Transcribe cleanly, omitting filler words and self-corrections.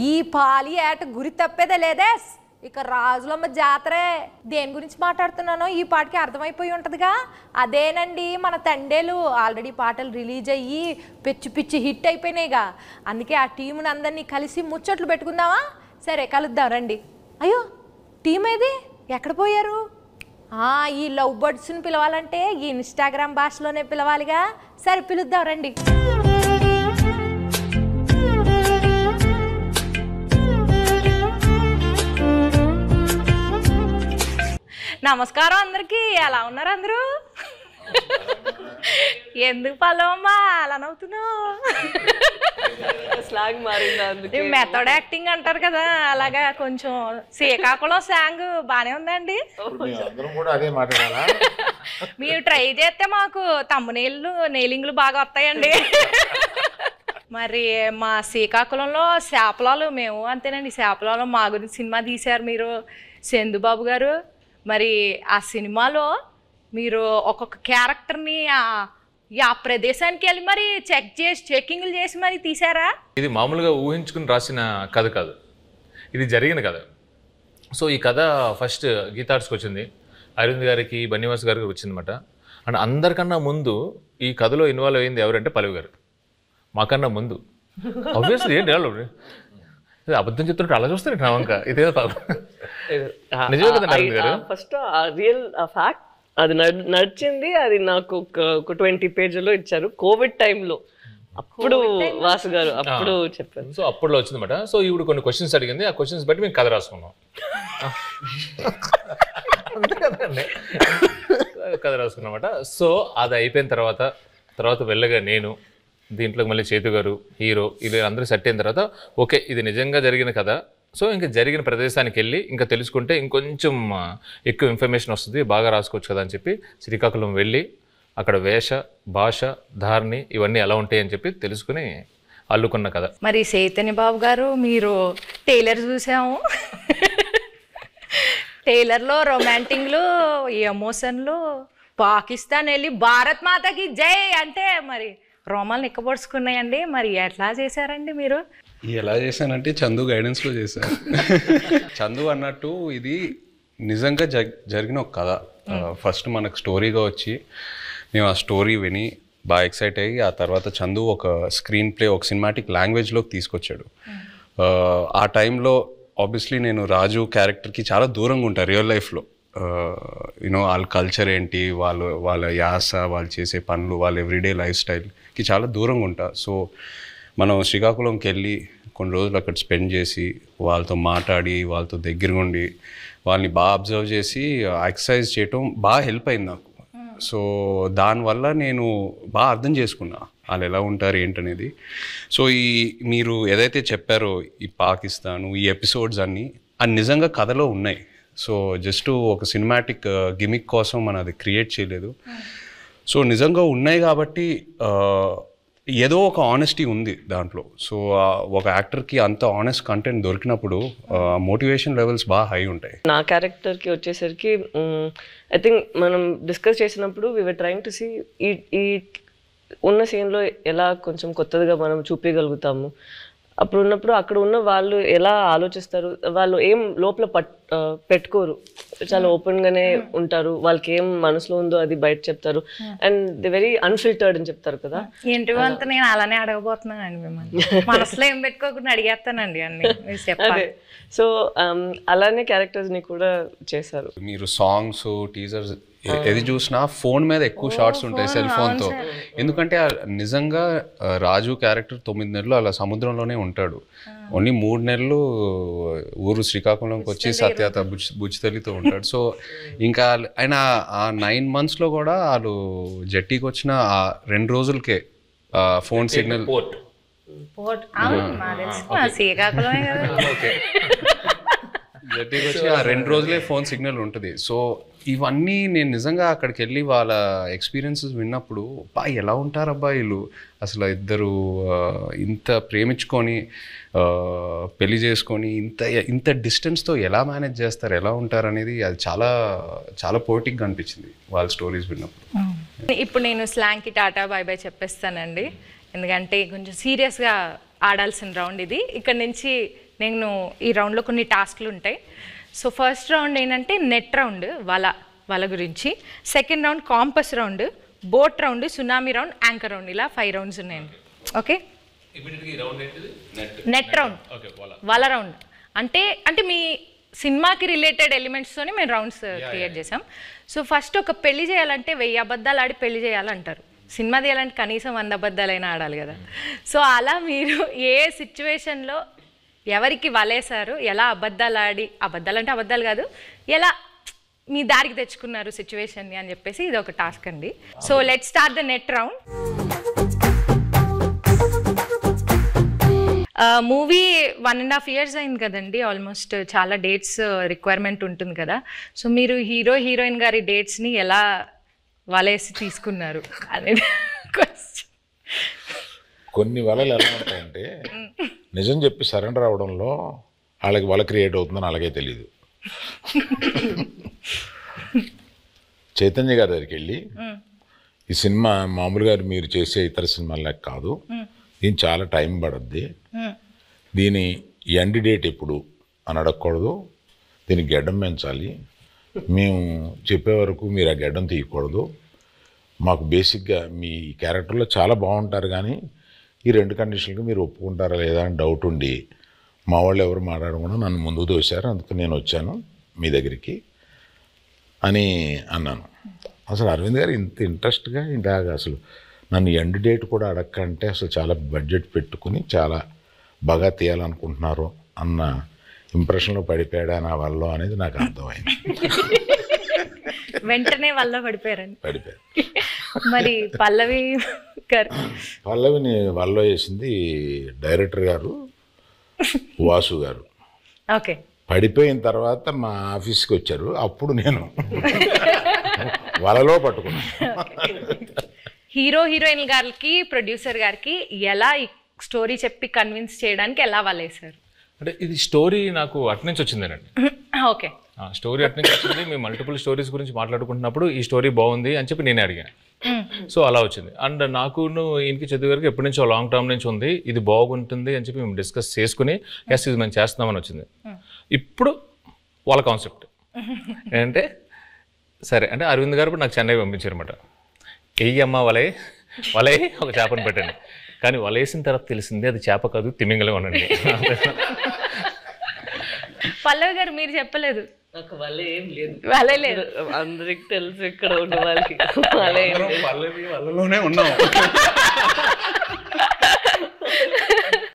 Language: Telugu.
ఈ పాలి ఏట గురి తప్పేదే లేదే. ఇక రాజులమ్మ జాతరే. దేని గురించి మాట్లాడుతున్నానో ఈ పాటకి అర్థమైపోయి ఉంటుందిగా. అదేనండి మన తండేలు. ఆల్రెడీ పాటలు రిలీజ్ అయ్యి పిచ్చి పిచ్చి హిట్ అయిపోయినాయిగా. అందుకే ఆ టీముని అందరినీ కలిసి ముచ్చట్లు పెట్టుకుందామా? సరే కలుద్దాం రండి. అయ్యో టీం ఏది, ఎక్కడ పోయారు? ఈ లవ్ బర్డ్స్ని పిలవాలంటే ఈ ఇన్స్టాగ్రామ్ భాషలోనే పిలవాలిగా. సరే పిలుద్దాం రండి. నమస్కారం అందరికీ. ఎలా ఉన్నారు అందరూ? ఎందుకు పల్లవమ్మా అలా నవ్వుతున్నావు? స్లాంగ్ మారింది, మెథడ్ యాక్టింగ్ అంటారు కదా, అలాగా కొంచెం శ్రీకాకుళం స్లాంగ్ బానే ఉందండి. మీరు ట్రై చేస్తే మాకు తమ్మునీళ్ళు నెయిలింగ్లు బాగా వస్తాయండి. మరి మా శ్రీకాకుళంలో శాపలాలు మేము అంతేనండి. శాపలాలు మా గురించి సినిమా తీశారు మీరు, చందుబాబు గారు. మరి ఆ సినిమాలో మీరు ఒక్కొక్క క్యారెక్టర్ని ఆ ప్రదేశానికి వెళ్ళి మరి చెక్కింగ్లు చేసి మరి తీసారా? ఇది మామూలుగా ఊహించుకుని రాసిన కథ కాదు, ఇది జరిగిన కథ. సో ఈ కథ ఫస్ట్ గీతార్ట్స్కి వచ్చింది, అరవింద్ గారికి, బన్నివాస్ గారికి వచ్చిందన్నమాట. అండ్ అందరికన్నా ముందు ఈ కథలో ఇన్వాల్వ్ అయింది ఎవరంటే పల్లవి గారు. మాకన్నా ముందు ఆబ్వియస్లీ ఏంటి అబద్ధం చెప్తుంటే అలా చూస్తారు నా వంక. ఇదే నిజమే కదండి అరవింద్ గారు. ఫస్ట్ రియల్ ఫ్యాక్ట్ అది నడిచింది. అది నాకు ఒక 20 పేజీలో ఇచ్చారు కోవిడ్ టైంలో. అప్పుడు వాసు గారు అప్పుడు చెప్పారు. సో అప్పుడులో వచ్చిందన్నమాట. సో ఈవిడ కొన్ని క్వశ్చన్స్ అడిగింది, ఆ క్వశ్చన్స్ బట్టి మేము కథ రాసుకున్నాం. అంతే కదండి, కథ రాసుకున్నమాట. సో అది అయిపోయిన తర్వాత వెళ్ళగా నేను దీంట్లో మళ్ళీ చేతు గారు హీరో, ఇది అందరూ సెట్ అయిన తర్వాత ఓకే ఇది నిజంగా జరిగిన కథ. సో ఇంకా జరిగిన ప్రదేశానికి వెళ్ళి ఇంకా తెలుసుకుంటే ఇంకొంచెం ఎక్కువ ఇన్ఫర్మేషన్ వస్తుంది, బాగా రాసుకోవచ్చు కదా అని చెప్పి శ్రీకాకుళం వెళ్ళి అక్కడ వేష, భాష, ధారణి ఇవన్నీ ఎలా ఉంటాయి అని చెప్పి తెలుసుకుని అల్లుకున్న కథ. మరి చైతన్య బాబు గారు మీరు టైలర్ చూసాము. టైలర్లో రొమాంటిక్లు, ఎమోషన్లు, పాకిస్తాన్ వెళ్ళి భారత్ మాతకి జై అంటే మరి రోమాలు నిక్కబడుచుకున్నాయండి. మరి ఎట్లా చేశారండి మీరు? ఎలా చేశానంటే చందు గైడెన్స్లో చేశాను. చందు అన్నట్టు ఇది నిజంగా జరిగిన ఒక కథ. ఫస్ట్ మనకు స్టోరీగా వచ్చి మేము ఆ స్టోరీ విని బాగా ఎక్సైట్ అయ్యి ఆ తర్వాత చందు ఒక స్క్రీన్ ప్లే, ఒక సినిమాటిక్ లాంగ్వేజ్లోకి తీసుకొచ్చాడు. ఆ టైంలో ఆబ్వియస్లీ నేను రాజు క్యారెక్టర్కి చాలా దూరంగా ఉంటాను రియల్ లైఫ్లో. వాళ్ళ కల్చర్ ఏంటి, వాళ్ళ యాస, వాళ్ళు చేసే పనులు, వాళ్ళ ఎవ్రీడే లైఫ్ స్టైల్కి చాలా దూరంగా ఉంటా. సో మనం శ్రీకాకుళంకి వెళ్ళి కొన్ని రోజులు అక్కడ స్పెండ్ చేసి వాళ్ళతో మాట్లాడి వాళ్ళతో దగ్గరగా ఉండి వాళ్ళని బాగా అబ్జర్వ్ చేసి ఎక్సర్సైజ్ చేయటం బాగా హెల్ప్ అయింది నాకు. సో దానివల్ల నేను బాగా అర్థం చేసుకున్నా వాళ్ళు ఎలా ఉంటారు ఏంటనేది. సో మీరు ఏదైతే చెప్పారో ఈ పాకిస్తాను, ఈ ఎపిసోడ్స్ అన్నీ అది నిజంగా కథలో ఉన్నాయి. సో జస్ట్ ఒక సినిమాటిక్ గిమిక్ కోసం మనం అది క్రియేట్ చేయలేదు. సో నిజంగా ఉన్నాయి కాబట్టి ఏదో ఒక ఆనెస్టీ ఉంది దాంట్లో. సో ఒక యాక్టర్కి అంత ఆనెస్ట్ కంటెంట్ దొరికినప్పుడు మోటివేషన్ లెవెల్స్ బాగా హై ఉంటాయి. నా క్యారెక్టర్కి వచ్చేసరికి ఐ థింక్ మనం డిస్కస్ చేసినప్పుడు we were trying to see ఈ ఉన్న సీన్లో ఎలా కొంచెం కొత్తగా మనం చూపించగలుగుతాము. అప్పుడు ఉన్నప్పుడు అక్కడ ఉన్న వాళ్ళు ఎలా ఆలోచిస్తారు, వాళ్ళు ఏం లోపల పెట్టుకోరు, చాలా ఓపెన్గానే ఉంటారు. వాళ్ళకి ఏం మనసులో ఉందో అది బయట చెప్తారు. అండ్ ది వెరీ అన్ఫిల్టర్డ్ అని చెప్తారు కదా. ఏంటి అంతా నేను అలానే అడగబోతున్నానండి మిమ్మల్ని. మనసులో ఏం పెట్టుకోకుండా అడిగేస్తానండి అన్ని. అదే సో అలానే క్యారెక్టర్స్ని కూడా చేశారు. మీరు సాంగ్స్, టీజర్స్ ఏది చూసినా ఫోన్ మీద ఎక్కువ షార్ట్స్ ఉంటాయి, సెల్ ఫోన్తో. ఎందుకంటే నిజంగా రాజు క్యారెక్టర్ 9 నెలలు అలా సముద్రంలోనే ఉంటాడు. ఓన్లీ 3 నెలలు ఊరు శ్రీకాకుళంకి వచ్చి సత్యత బుజ్జితల్లితో ఉంటాడు. సో ఇంకా ఆయన ఆ 9 monthsలో కూడా వాళ్ళు జట్టీకి వచ్చిన ఆ 2 రోజులకే ఫోన్ సిగ్నల్ జట్టీకి వచ్చి ఆ 2 రోజులే ఫోన్ సిగ్నల్ ఉంటుంది. సో ఇవన్నీ నేను నిజంగా అక్కడికి వెళ్ళి వాళ్ళ ఎక్స్పీరియన్సెస్ విన్నప్పుడు ఎలా ఉంటారు అబ్బాయిలు, అసలు ఇద్దరు ఇంత ప్రేమించుకొని పెళ్లి చేసుకొని ఇంత డిస్టెన్స్తో ఎలా మేనేజ్ చేస్తారు, ఎలా ఉంటారు అనేది అది చాలా చాలా పోయిటిక్గా అనిపించింది వాళ్ళ స్టోరీస్ విన్నప్పుడు. ఇప్పుడు నేను స్లాంగ్కి టాటా బాయ్ బాయ్ చెప్పేస్తానండి, ఎందుకంటే కొంచెం సీరియస్గా ఆడాల్సిన రౌండ్ ఇది. ఇక్కడ నుంచి నేను ఈ రౌండ్లో కొన్ని టాస్క్లు ఉంటాయి. సో ఫస్ట్ రౌండ్ ఏంటంటే నెట్ రౌండ్, వల గురించి. Second round campus round, boat round, tsunami round, anchor round, ఇలా 5 రౌండ్స్ ఉన్నాయండి. ఓకే, నెట్ రౌండ్, వల రౌండ్ అంటే మీ సినిమాకి రిలేటెడ్ ఎలిమెంట్స్తోని మేము రౌండ్స్ క్రియేట్ చేసాం. సో ఫస్ట్ ఒక పెళ్లి చేయాలంటే 1000 అబద్ధాలు ఆడి పెళ్లి చేయాలంటారు. సినిమా తీయాలంటే కనీసం 100 అబద్ధాలైనా ఆడాలి కదా. సో అలా మీరు ఏ సిచ్యువేషన్లో ఎవరికి వలేశారు, ఎలా అబద్ధాలు ఆడి, అబద్ధాలు అంటే అబద్ధాలు కాదు, ఎలా మీ దారికి తెచ్చుకున్నారు సిచ్యువేషన్ని అని చెప్పేసి ఇది ఒక టాస్క్ అండి. So let start the net round. Movie 1.5 years అయింది కదండి, ఆల్మోస్ట్ చాలా డేట్స్ రిక్వైర్మెంట్ ఉంటుంది కదా. సో మీరు హీరోయిన్ గారి డేట్స్ని ఎలా వలేసి తీసుకున్నారు అనేది క్వశ్చన్. కొన్ని వలలు ఎలా ఉంటాయంటే నిజం చెప్పి సరెండర్ అవడంలో వాళ్ళకి వల క్రియేట్ అవుతుందని అలాగే తెలియదు. చైతన్య గారి దగ్గరికి వెళ్ళి ఈ సినిమా మామూలుగా మీరు చేసే ఇతర సినిమాలకు కాదు, దీని చాలా టైం పడుద్ది, దీని ఎండ్ డేట్ ఎప్పుడు అని అడగకూడదు, దీనికి గెడ్డం పెంచాలి, మేము చెప్పే వరకు మీరు ఆ గెడ్డం తీయకూడదు, మాకు బేసిక్గా మీ క్యారెక్టర్లో చాలా బాగుంటారు కానీ ఈ 2 కండిషన్లకు మీరు ఒప్పుకుంటారా లేదా అని డౌట్ ఉండి మా వాళ్ళు ఎవరు మాట్లాడకుండా నన్ను ముందుకు తోశారు, అందుకు నేను వచ్చాను మీ దగ్గరికి అని అన్నాను. అసలు అరవింద్ గారు ఇంత ఇంట్రెస్ట్గా ఇలాగ అసలు నన్ను ఎండ్ డేట్ కూడా అడగకంటే అసలు చాలా బడ్జెట్ పెట్టుకుని చాలా బాగా తీయాలనుకుంటున్నారు అన్న ఇంప్రెషన్లో పడిపోయాడా నా వల్ల అనేది నాకు అర్థమైంది. వెంటనే వల్ల పడిపోయారండి. పడిపోయారు. మరి పల్లవిని వల్ల వేసింది డైరెక్టర్ గారు వాసు గారు. ఓకే, పడిపోయిన తర్వాత మా ఆఫీస్కి వచ్చారు, అప్పుడు నేను వలలో పట్టుకున్నాను. హీరోయిన్ గారికి ప్రొడ్యూసర్ గారికి ఎలా ఈ స్టోరీ చెప్పి కన్విన్స్ చేయడానికి ఎలా వలేశారు? అంటే ఇది స్టోరీ నాకు అటు నుంచి వచ్చిందేనండి. ఓకే, స్టోరీ అటు నుంచి వచ్చింది. మేము మల్టిపుల్ స్టోరీస్ గురించి మాట్లాడుకుంటున్నప్పుడు ఈ స్టోరీ బాగుంది అని చెప్పి నేనే అడిగాను. సో అలా వచ్చింది. అండ్ నాకు ఈయనకి చదువు గారికి ఎప్పటి నుంచో లాంగ్ టర్మ్ నుంచి ఉంది, ఇది బాగుంటుంది అని చెప్పి మేము డిస్కస్ చేసుకుని ఎస్ ఇది మేము చేస్తున్నామని వచ్చింది. ఇప్పుడు వాళ్ళ కాన్సెప్ట్ ఏంటంటే సరే అంటే అరవింద్ గారు ఇప్పుడు నాకు చెన్నై పంపించారన్నమాట. అమ్మ వలే ఒక చేపను పెట్టండి, కానీ వలేసిన తర్వాత తెలిసింది అది చేప కాదు తిమింగలం అనండి. పల్లవి గారు మీరు చెప్పలేదు. నాకు వల ఏం లేదు, వలే లేదు, అందరికి తెలుసు ఇక్కడ ఉన్న వాళ్ళకి వల ఏం లేదు. వలలోనే ఉన్నాం.